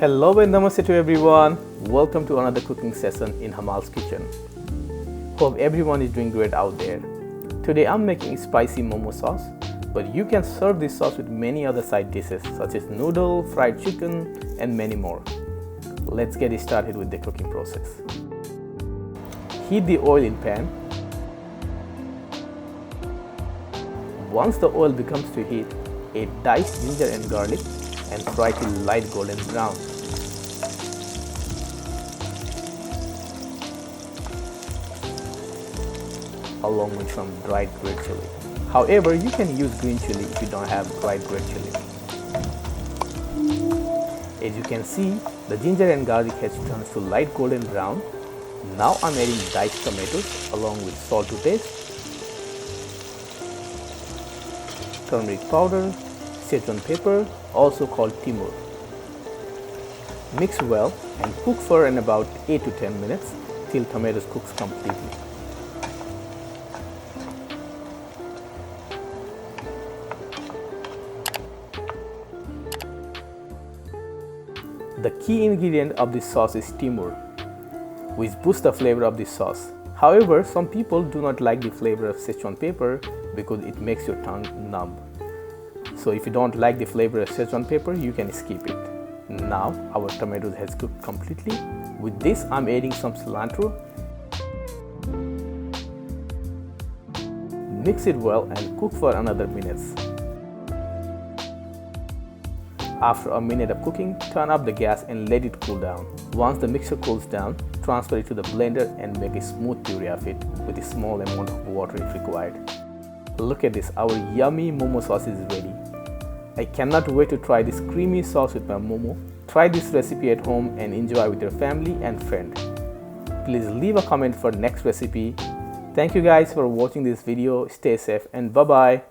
Hello and namaste to everyone. Welcome to another cooking session in Hamal's kitchen. Hope everyone is doing great out there. Today I'm making spicy momo sauce, but you can serve this sauce with many other side dishes such as noodle, fried chicken, and many more. Let's get started with the cooking process. Heat the oil in pan. Once the oil becomes to heat, add diced ginger and garlic and fry till light golden brown. Along with some dried red chili. However, you can use green chili if you don't have dried red chili. As you can see, the ginger and garlic has turned to light golden brown. Now I'm adding diced tomatoes along with salt to taste, turmeric powder, Sichuan pepper, also called Timur. Mix well and cook for about 8 to 10 minutes till tomatoes cooks completely. The key ingredient of this sauce is Timur, which boosts the flavor of this sauce. However, some people do not like the flavor of Sichuan pepper because it makes your tongue numb. So if you don't like the flavor of Sichuan pepper, you can skip it. Now our tomatoes has cooked completely. With this, I'm adding some cilantro. Mix it well and cook for another minutes. After a minute of cooking, turn up the gas and let it cool down. Once the mixture cools down, transfer it to the blender and make a smooth puree of it with a small amount of water if required. Look at this, our yummy momo sauce is ready. I cannot wait to try this creamy sauce with my momo. Try this recipe at home and enjoy with your family and friend. Please leave a comment for next recipe. Thank you guys for watching this video. Stay safe and bye bye.